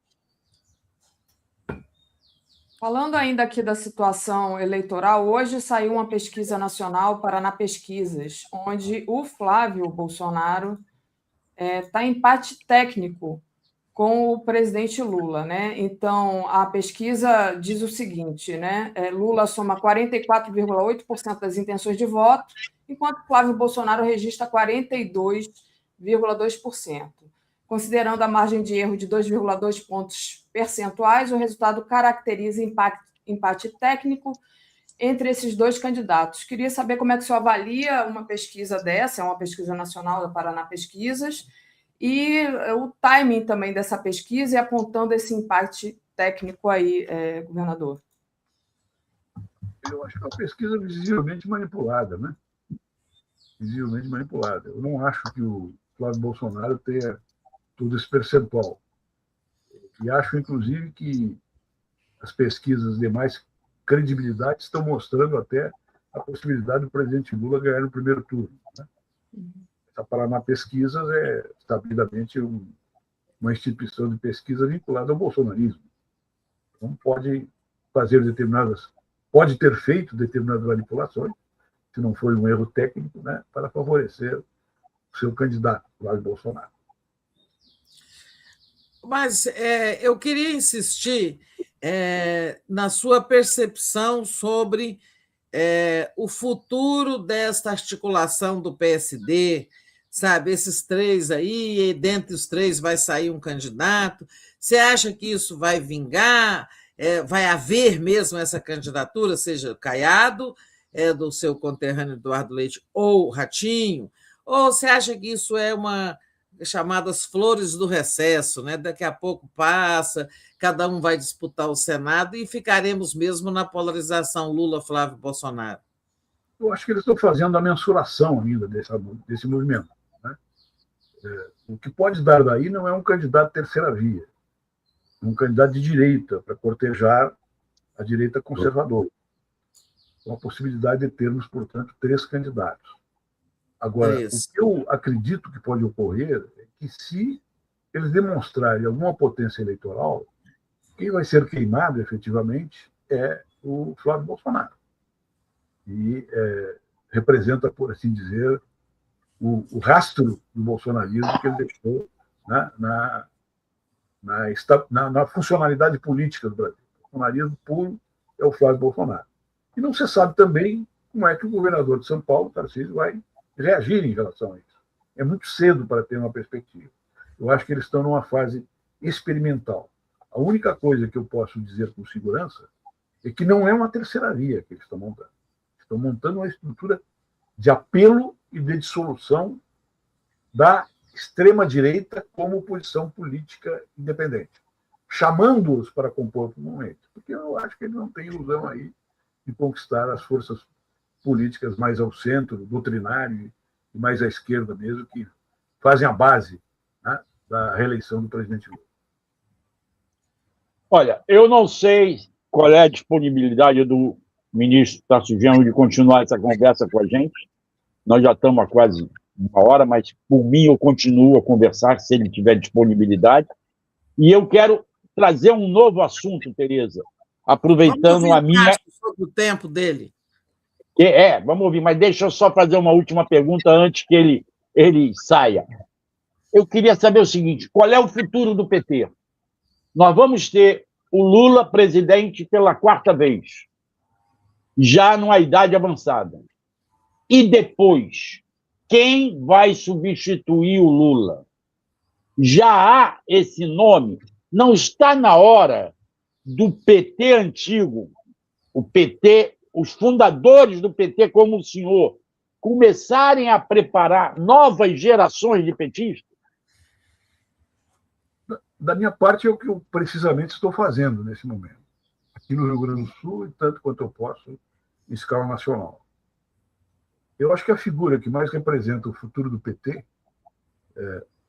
Falando ainda aqui da situação eleitoral, hoje saiu uma pesquisa nacional, Paraná Pesquisas, onde o Flávio Bolsonaro está em empate técnico com o presidente Lula, né? Então, a pesquisa diz o seguinte, né? Lula soma 44,8% das intenções de voto, enquanto Flávio Bolsonaro registra 42,2%. Considerando a margem de erro de 2,2 pontos percentuais, o resultado caracteriza empate técnico entre esses dois candidatos. Queria saber como é que o senhor avalia uma pesquisa dessa, é uma pesquisa nacional da Paraná Pesquisas, e o timing também dessa pesquisa e apontando esse empate técnico aí, governador. Eu acho que é uma pesquisa visivelmente manipulada, né? Visivelmente manipulada. Eu não acho que o Flávio Bolsonaro tenha todo esse percentual. E acho, inclusive, que as pesquisas de mais credibilidade estão mostrando até a possibilidade do presidente Lula ganhar no primeiro turno, né? A Paraná Pesquisas é sabidamente uma instituição de pesquisa vinculada ao bolsonarismo. Então, pode ter feito determinadas manipulações, se não foi um erro técnico, né, para favorecer o seu candidato, Flávio Bolsonaro. Mas eu queria insistir na sua percepção sobre o futuro desta articulação do PSD, sabe? Esses três aí, e dentre os três vai sair um candidato. Você acha que isso vai vingar? Vai haver mesmo essa candidatura, seja Caiado, do seu conterrâneo Eduardo Leite, ou Ratinho? Ou você acha que isso é uma chamadas flores do recesso, né? Daqui a pouco passa, cada um vai disputar o Senado e ficaremos mesmo na polarização Lula-Flávio Bolsonaro? Eu acho que eles estão fazendo a mensuração ainda desse movimento, né? O que pode dar daí não é um candidato terceira via, é um candidato de direita para cortejar a direita conservadora, com a possibilidade de termos, portanto, 3 candidatos. Agora, o que eu acredito que pode ocorrer é que, se eles demonstrarem alguma potência eleitoral, quem vai ser queimado, efetivamente, é o Flávio Bolsonaro. E representa, por assim dizer, o rastro do bolsonarismo que ele deixou, né, na funcionalidade política do Brasil. O bolsonarismo puro é o Flávio Bolsonaro. E não se sabe também como é que o governador de São Paulo, Tarcísio, vai reagir em relação a isso. É muito cedo para ter uma perspectiva. Eu acho que eles estão numa fase experimental. A única coisa que eu posso dizer com segurança é que não é uma terceira via que eles estão montando. Estão montando uma estrutura de apelo e de dissolução da extrema-direita como posição política independente, chamando-os para compor o momento, porque eu acho que eles não têm ilusão aí de conquistar as forças políticas mais ao centro, doutrinário e mais à esquerda mesmo, que fazem a base, né, da reeleição do presidente Lula. Olha, eu não sei qual é a disponibilidade do ministro Tarcísio Genro de continuar essa conversa com a gente. Nós já estamos há quase uma hora, mas, por mim, eu continuo a conversar se ele tiver disponibilidade. E eu quero trazer um novo assunto, Tereza, aproveitando a minha... sobre o tempo dele. Vamos ouvir, mas deixa eu só fazer uma última pergunta antes que ele saia. Eu queria saber o seguinte: qual é o futuro do PT? Nós vamos ter o Lula presidente pela 4ª vez, já numa idade avançada. E depois, quem vai substituir o Lula? Já há esse nome? Não está na hora do PT antigo, o PT, os fundadores do PT, como o senhor, começarem a preparar novas gerações de petistas? Da minha parte, é o que eu precisamente estou fazendo nesse momento, aqui no Rio Grande do Sul, e tanto quanto eu posso, em escala nacional. Eu acho que a figura que mais representa o futuro do PT,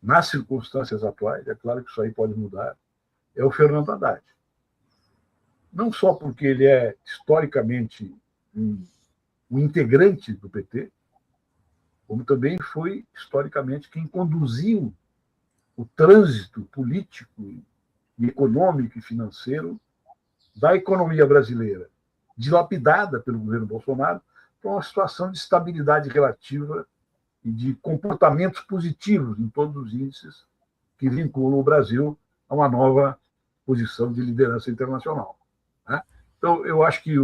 nas circunstâncias atuais, é claro que isso aí pode mudar, é o Fernando Haddad. Não só porque ele é historicamente um integrante do PT, como também foi historicamente quem conduziu o trânsito político e econômico e financeiro da economia brasileira, dilapidada pelo governo Bolsonaro, para uma situação de estabilidade relativa e de comportamentos positivos em todos os índices que vinculam o Brasil a uma nova posição de liderança internacional. Né? Então, eu acho que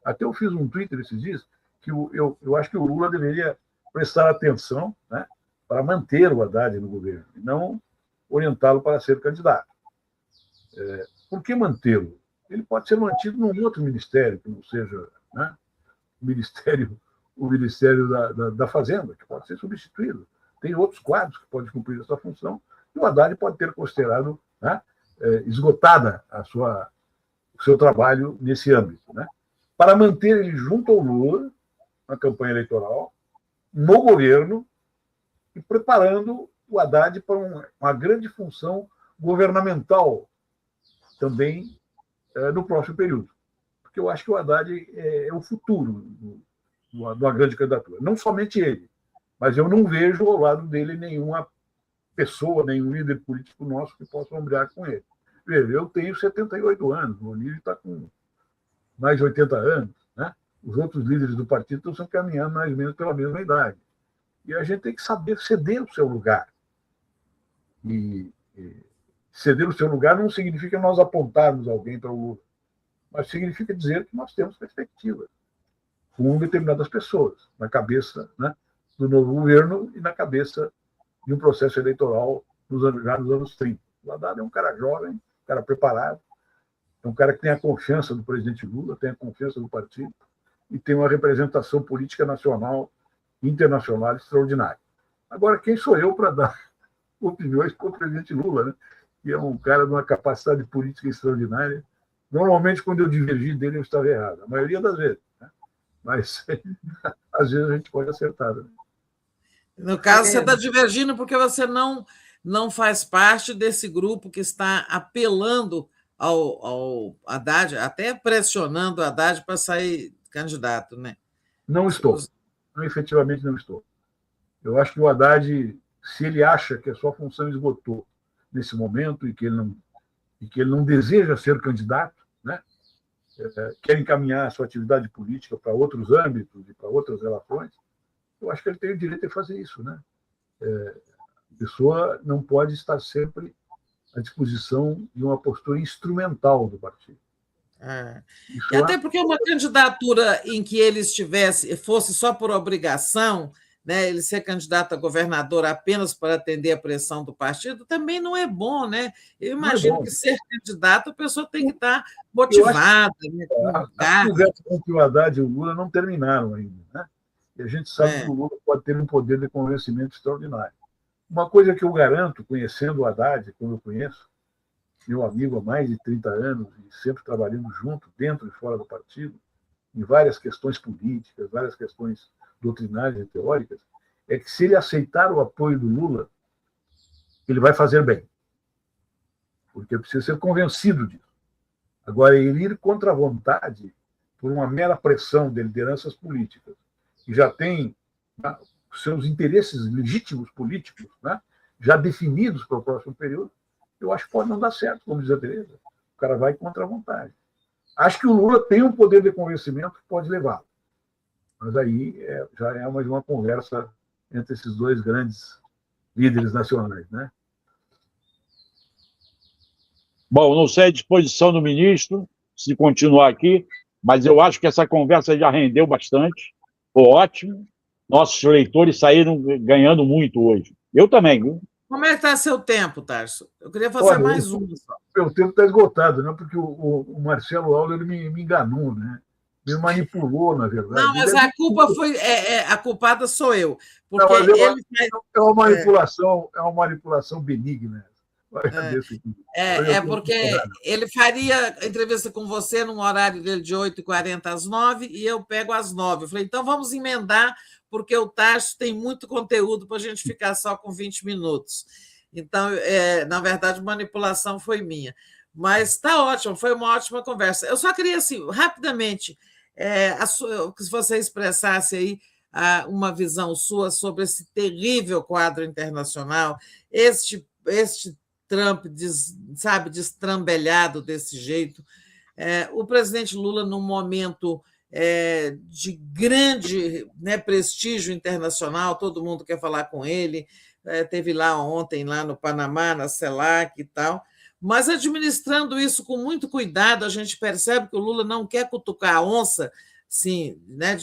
até eu fiz um Twitter esses dias, que eu acho que o Lula deveria prestar atenção, né, para manter o Haddad no governo, e não orientá-lo para ser candidato. Por que mantê-lo? Ele pode ser mantido num outro ministério, que não seja, né, o Ministério da Fazenda, que pode ser substituído. Tem outros quadros que podem cumprir essa função, e o Haddad pode ter considerado, né, esgotada o seu trabalho nesse âmbito, né, para manter ele junto ao Lula na campanha eleitoral, no governo, e preparando o Haddad para uma grande função governamental também no próximo período. Porque eu acho que o Haddad é o futuro de uma grande candidatura. Não somente ele, mas eu não vejo ao lado dele nenhuma pessoa, nenhum líder político nosso que possa ombrear com ele. Veja, eu tenho 78 anos, o Olívio está com mais de 80 anos, né? Os outros líderes do partido estão caminhando mais ou menos pela mesma idade. E a gente tem que saber ceder o seu lugar. E ceder o seu lugar não significa nós apontarmos alguém para o Lula, mas significa dizer que nós temos perspectiva com determinadas pessoas na cabeça, né, do novo governo e na cabeça de um processo eleitoral já nos anos 30. O Haddad é um cara jovem, um cara preparado, é um cara que tem a confiança do presidente Lula, tem a confiança do partido e tem uma representação política nacional e internacional extraordinária. Agora, quem sou eu para dar opiniões para o presidente Lula, né? Que é um cara de uma capacidade política extraordinária. Normalmente, quando eu divergi dele, eu estava errado. A maioria das vezes. Né? Mas, às vezes, a gente pode acertar. Né? No caso, você está divergindo porque você não faz parte desse grupo que está apelando ao Haddad, até pressionando o Haddad para sair candidato, né? Não estou. Não, efetivamente não estou. Eu acho que o Haddad, se ele acha que a sua função esgotou nesse momento e que ele não deseja ser candidato, né? Quer encaminhar a sua atividade política para outros âmbitos e para outras relações, eu acho que ele tem o direito de fazer isso. Né? A pessoa não pode estar sempre à disposição de uma postura instrumental do partido. E até porque uma candidatura em que ele fosse só por obrigação, né, ele ser candidato a governador apenas para atender a pressão do partido, também não é bom, né? Eu imagino que ser candidato a pessoa tem que estar motivada. As conversas entre o Haddad e o Lula não terminaram ainda, né? E a gente sabe que o Lula pode ter um poder de convencimento extraordinário. Uma coisa que eu garanto, conhecendo o Haddad, como eu conheço, meu amigo há mais de 30 anos, e sempre trabalhando junto, dentro e fora do partido, em várias questões políticas, várias questões doutrinárias e teóricas, é que se ele aceitar o apoio do Lula, ele vai fazer bem. Porque precisa ser convencido disso. Agora, ele ir contra a vontade, por uma mera pressão de lideranças políticas, que já tem, né, os seus interesses legítimos políticos, né, já definidos para o próximo período, eu acho que pode não dar certo, como diz a Tereza. O cara vai contra a vontade. Acho que o Lula tem um poder de convencimento que pode levá-lo. Mas aí já é mais uma conversa entre esses dois grandes líderes nacionais, né? Bom, não sei a disposição do ministro, se continuar aqui, mas eu acho que essa conversa já rendeu bastante, foi ótimo. Nossos leitores saíram ganhando muito hoje. Eu também, viu? Como é que está seu tempo, Tarso? Eu queria fazer mais um. Meu tempo está esgotado, né? Porque o Marcelo Auler me enganou, né? Me manipulou, na verdade. Não, mas a culpa foi. A culpada sou eu. Porque não, é uma manipulação benigna. Porque ele faria entrevista com você num horário dele de 8h40 às 9h e eu pego às 9h. Eu falei, então vamos emendar, porque o Tarso tem muito conteúdo para a gente ficar só com 20 minutos. Então, na verdade, a manipulação foi minha. Mas está ótimo, foi uma ótima conversa. Eu só queria, assim, rapidamente, que você expressasse aí uma visão sua sobre esse terrível quadro internacional, este Trump, sabe, destrambelhado desse jeito. O presidente Lula, num momento de grande, né, prestígio internacional, todo mundo quer falar com ele, teve lá ontem, lá no Panamá, na CELAC e tal, mas administrando isso com muito cuidado, a gente percebe que o Lula não quer cutucar a onça, sim, né,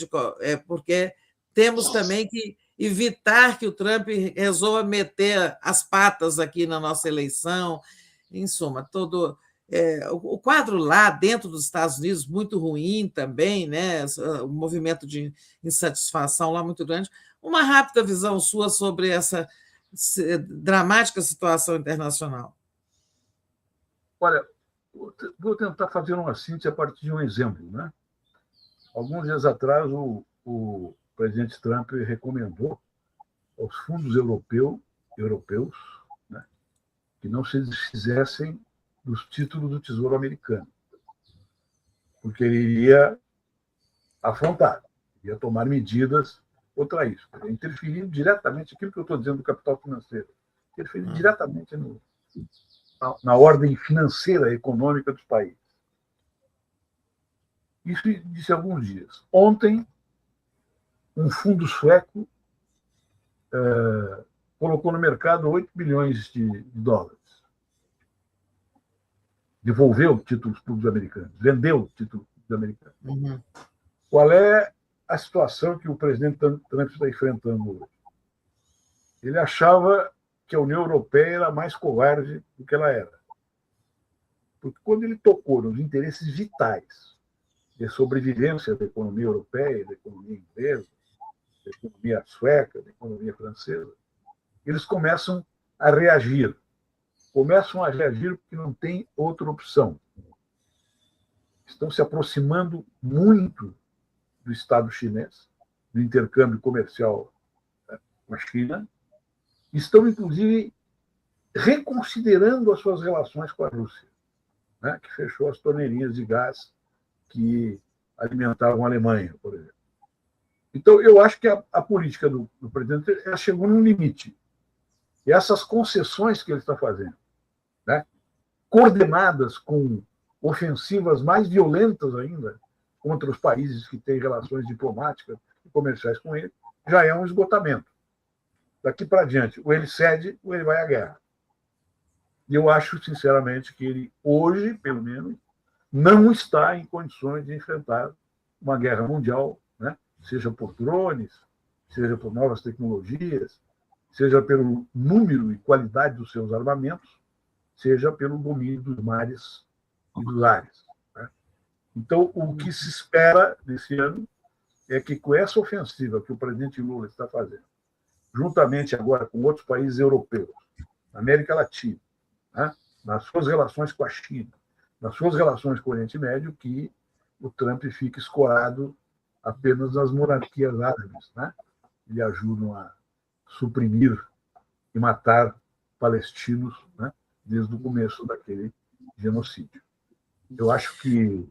porque temos também que evitar que o Trump resolva meter as patas aqui na nossa eleição. Em suma, o quadro lá dentro dos Estados Unidos muito ruim também, né? O movimento de insatisfação lá muito grande. Uma rápida visão sua sobre essa dramática situação internacional. Olha, vou tentar fazer uma síntese a partir de um exemplo, né? Alguns dias atrás, o presidente Trump recomendou aos fundos europeus, né, que não se desfizessem dos títulos do Tesouro Americano, porque ele iria afrontar, ia tomar medidas contra isso, interferindo diretamente aquilo que eu estou dizendo do capital financeiro, interferindo diretamente na ordem financeira, econômica dos países. Isso disse há alguns dias. Ontem, um fundo sueco colocou no mercado 8 bilhões de dólares. Devolveu títulos públicos americanos, vendeu títulos públicos americanos. Uhum. Qual é a situação que o presidente Trump está enfrentando hoje? Ele achava que a União Europeia era mais covarde do que ela era. Porque quando ele tocou nos interesses vitais de sobrevivência da economia europeia, da economia inglesa, da economia sueca, da economia francesa, eles começam a reagir. Começam a reagir porque não tem outra opção. Estão se aproximando muito do Estado chinês, do intercâmbio comercial com a China, estão, inclusive, reconsiderando as suas relações com a Rússia, né, que fechou as torneirinhas de gás que alimentavam a Alemanha, por exemplo. Então, eu acho que a política do presidente chegou num limite. E essas concessões que ele está fazendo, né, coordenadas com ofensivas mais violentas ainda contra os países que têm relações diplomáticas e comerciais com ele, já é um esgotamento. Daqui para diante, ou ele cede ou ele vai à guerra. E eu acho, sinceramente, que ele, hoje, pelo menos, não está em condições de enfrentar uma guerra mundial, né? Seja por drones, seja por novas tecnologias, seja pelo número e qualidade dos seus armamentos, seja pelo domínio dos mares e dos ares. Né? Então, o que se espera desse ano é que, com essa ofensiva que o presidente Lula está fazendo, juntamente agora com outros países europeus, na América Latina, né? Nas suas relações com a China, nas suas relações com o Oriente Médio, que o Trump fique escorado apenas nas monarquias árabes, né? Que ajudam a suprimir e matar palestinos, né? Desde o começo daquele genocídio. Eu acho que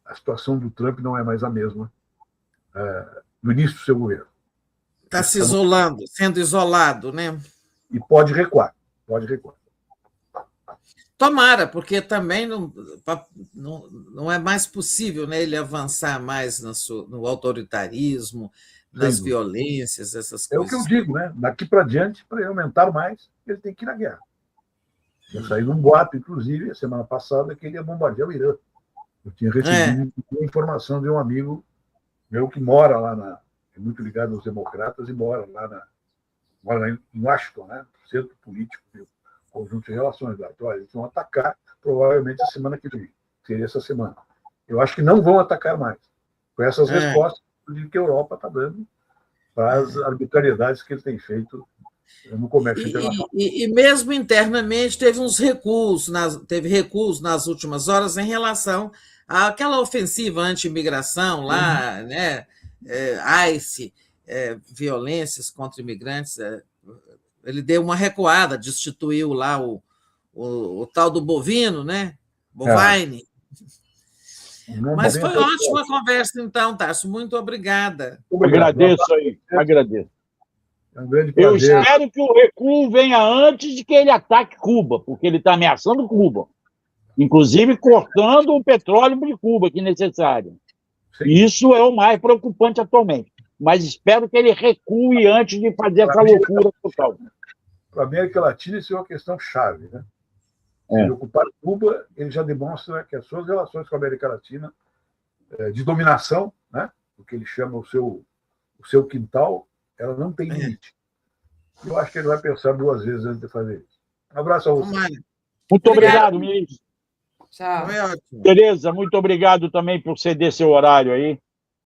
a situação do Trump não é mais a mesma no início do seu governo. Está se isolando, sendo isolado, né? E pode recuar, pode recuar. Tomara, porque também não é mais possível, né, ele avançar mais no autoritarismo, nas violências, essas coisas. É o que eu digo, né? Daqui para diante, para ele aumentar mais, ele tem que ir na guerra. Já saiu um boato, inclusive, a semana passada, que ele ia bombardear o Irã. Eu tinha recebido uma informação de um amigo meu que mora lá é muito ligado aos democratas e mora lá em Washington, né? Centro político, conjunto de relações lá. Então, eles vão atacar provavelmente a semana que vem. Seria essa semana. Eu acho que não vão atacar mais. Com essas respostas que a Europa está dando para as arbitrariedades que ele tem feito no comércio internacional. E mesmo internamente teve recuos nas últimas horas em relação àquela ofensiva anti-imigração lá, né? ICE, violências contra imigrantes. Ele deu uma recuada, destituiu lá o tal do bovino, né? Bovine. Mas foi ótima a conversa, então, Tasso. Muito obrigada. Agradeço aí, agradeço. É um grande prazer. Eu espero que o recuo venha antes de que ele ataque Cuba, porque ele está ameaçando Cuba, inclusive cortando o petróleo de Cuba, que é necessário. Sim. Isso é o mais preocupante atualmente. Mas espero que ele recue antes de fazer essa loucura total. Para a América Latina, isso é uma questão chave, né? Se ocupar Cuba, ele já demonstra que as suas relações com a América Latina, de dominação, né? O que ele chama o seu quintal, ela não tem limite. Eu acho que ele vai pensar 2 vezes antes de fazer isso. Um abraço a você. Muito obrigado, ministro. Tchau. Tereza, muito obrigado também por ceder seu horário aí.